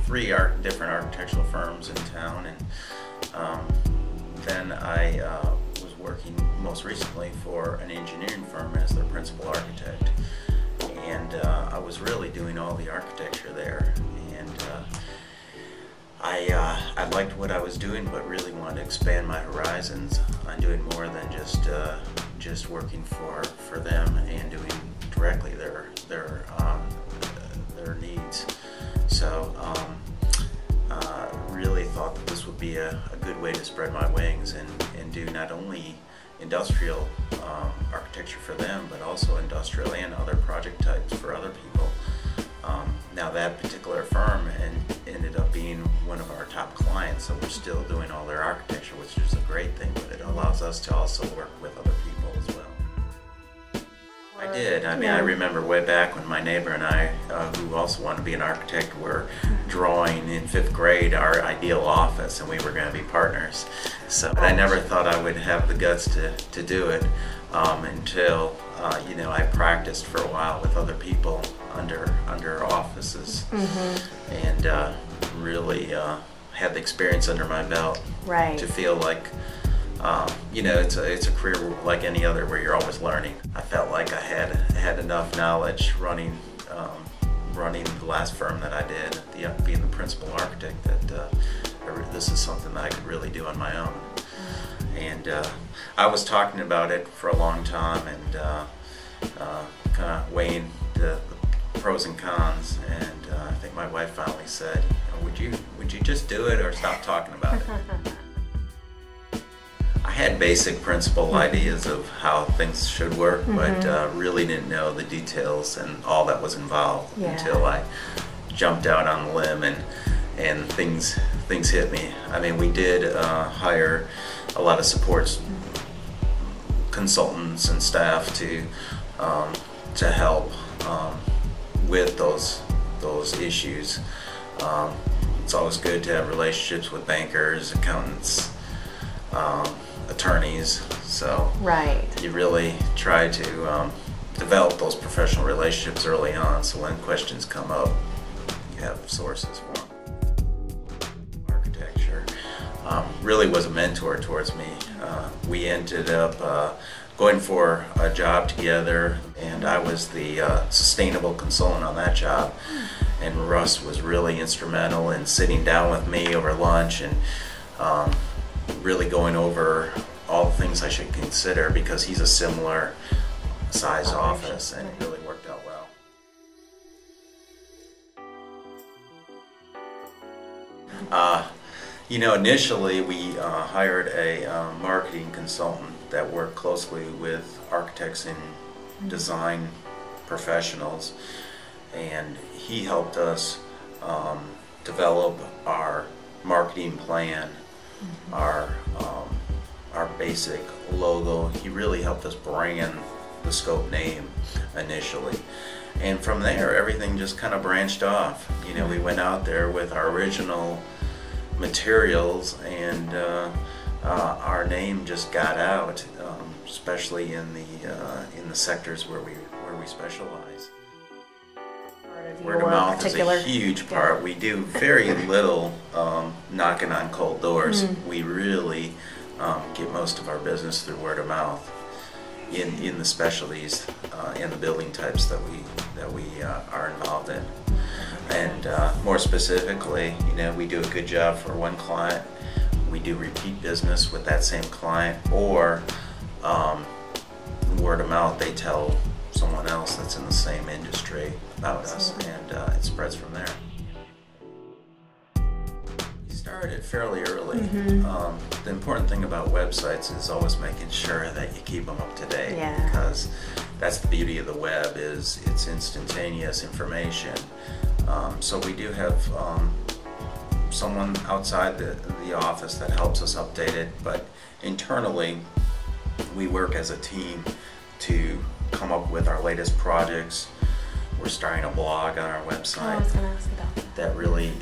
three different architectural firms in town, and then I was working most recently for an engineering firm as their principal architect, and I was really doing all the architecture there, and I liked what I was doing, but really wanted to expand my horizons on doing more than just working for them and doing directly their needs. So really thought that this would be a good way to spread my wings and do not only industrial architecture for them, but also industrial and other project types for other people. Now that particular firm ended up being one of our top clients, so we're still doing all their architecture, which is a great thing, but it allows us to also work with other people as well. I did. I mean, I remember way back when my neighbor and I, who also wanted to be an architect, were drawing in 5th grade our ideal office, and we were going to be partners. So I never thought I would have the guts to do it until you know, I practiced for a while with other people under offices, and really had the experience under my belt to feel like you know, it's a career like any other where you're always learning. I felt like I had enough knowledge running the last firm that I did, being the principal architect, that this is something that I could really do on my own. And I was talking about it for a long time, and kind of weighing the pros and cons, and I think my wife finally said, would you just do it or stop talking about it? I had basic principal ideas of how things should work, but really didn't know the details and all that was involved until I jumped out on the limb and things hit me. I mean, we did hire a lot of support consultants and staff to help with those issues. It's always good to have relationships with bankers, accountants, attorneys, so you really try to develop those professional relationships early on, so when questions come up, you have sources for them. Architecture really was a mentor towards me. We ended up going for a job together, and I was the sustainable consultant on that job, and Russ was really instrumental in sitting down with me over lunch and really going over all the things I should consider, because he's a similar size office, and it really worked out well. You know, initially we hired a marketing consultant that worked closely with architects and design professionals, and he helped us develop our marketing plan, our basic logo. He really helped us brand the Scope name initially, and from there everything just kind of branched off. You know, we went out there with our original materials, and our name just got out, especially in the sectors where we specialize. Word of mouth is a huge part. We do very little knocking on cold doors. We really get most of our business through word of mouth in the specialties and the building types that we are involved in. And more specifically, you know, we do a good job for one client. We do repeat business with that same client, or word of mouth, they tell someone else that's in the same industry about us, and it spreads from there. We started fairly early. The important thing about websites is always making sure that you keep them up to date, because that's the beauty of the web, is it's instantaneous information. So we do have someone outside the office that helps us update it, but internally we work as a team to come up with our latest projects. We're starting a blog on our website. I was going to ask about that. That really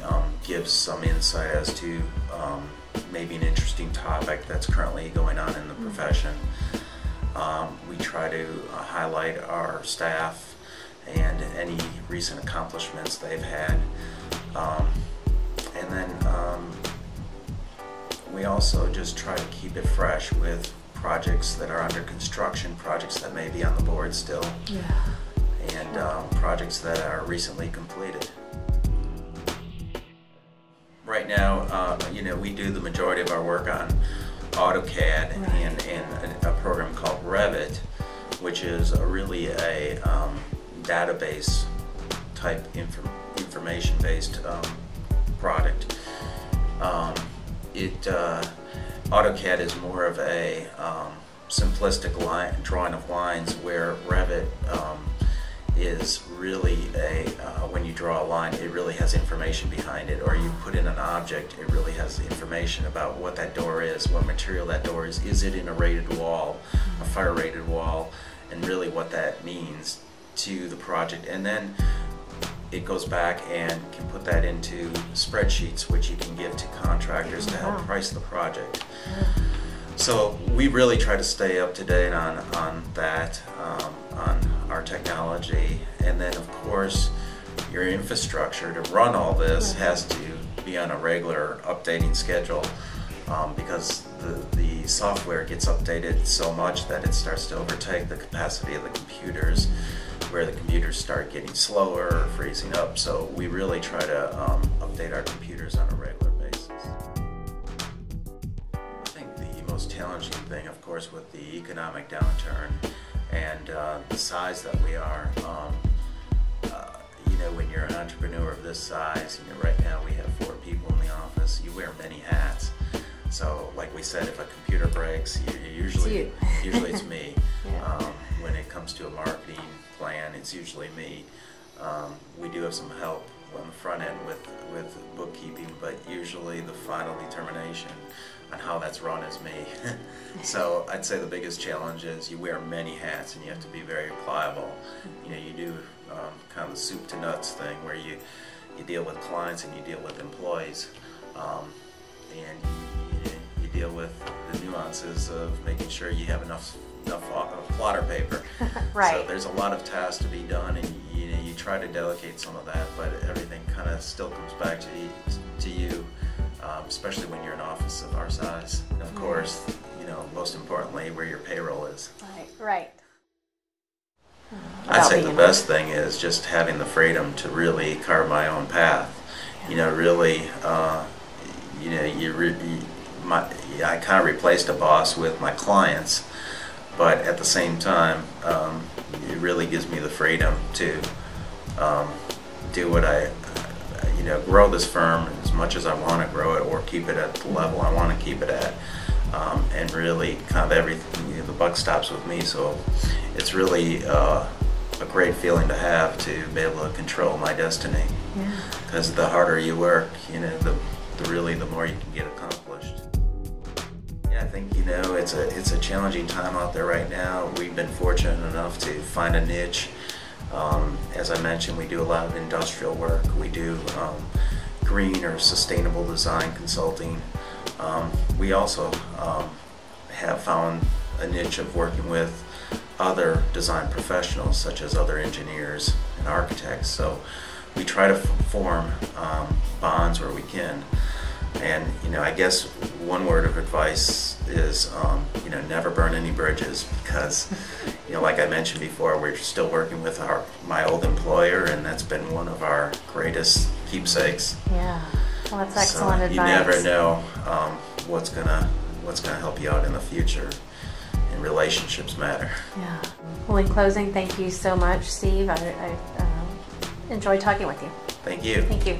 gives some insight as to maybe an interesting topic that's currently going on in the profession. We try to highlight our staff and any recent accomplishments they've had. And then we also just try to keep it fresh with projects that are under construction, projects that may be on the board still, and projects that are recently completed. Right now, you know, we do the majority of our work on AutoCAD and a program called Revit, which is really a database type information-based product. AutoCAD is more of a simplistic drawing of lines, where Revit is really when you draw a line, it really has information behind it, or you put in an object, it really has information about what that door is, what material that door is it in a rated wall, a fire rated wall, and really what that means to the project. And then it goes back and can put that into spreadsheets, which you can give to contractors to help price the project. So we really try to stay up to date on that, on our technology, and then of course your infrastructure to run all this has to be on a regular updating schedule, because the software gets updated so much that it starts to overtake the capacity of the computers, where the computers start getting slower or freezing up. So we really try to update our computers on a regular basis. I think the most challenging thing, of course, with the economic downturn and the size that we are, you know, when you're an entrepreneur of this size, you know, right now we have 4 people in the office, you wear many hats. So like we said, if a computer breaks, usually it's me. When it comes to a marketing plan, it's usually me. We do have some help on the front end with bookkeeping, but usually the final determination on how that's run is me. So I'd say the biggest challenge is you wear many hats and you have to be very pliable. You know, you do kind of the soup to nuts thing, where you deal with clients and you deal with employees, and you deal with the nuances of making sure you have enough plotter paper. So there's a lot of tasks to be done, and you try to delegate some of that, but everything kind of still comes back to you, especially when you're an office of our size. And of course, you know, most importantly, where your payroll is. Right. I'd say the best thing is just having the freedom to really carve my own path. You know, really, you know, I kind of replaced a boss with my clients, but at the same time, it really gives me the freedom to do what you know, grow this firm as much as I want to grow it, or keep it at the level I want to keep it at, and really kind of everything, you know, the buck stops with me. So it's really a great feeling to have, to be able to control my destiny. Because the harder you work, you know, the more you can get accomplished. I think, you know, it's a challenging time out there right now. We've been fortunate enough to find a niche. As I mentioned, we do a lot of industrial work. We do green or sustainable design consulting. We also have found a niche of working with other design professionals, such as other engineers and architects. So we try to form bonds where we can. And, you know, I guess one word of advice is, you know, never burn any bridges, because, you know, like I mentioned before, we're still working with my old employer, and that's been one of our greatest keepsakes. Yeah, well, that's excellent advice. You never know what's gonna help you out in the future, and relationships matter. Yeah. Well, in closing, thank you so much, Steve. I enjoyed talking with you. Thank you. Thank you.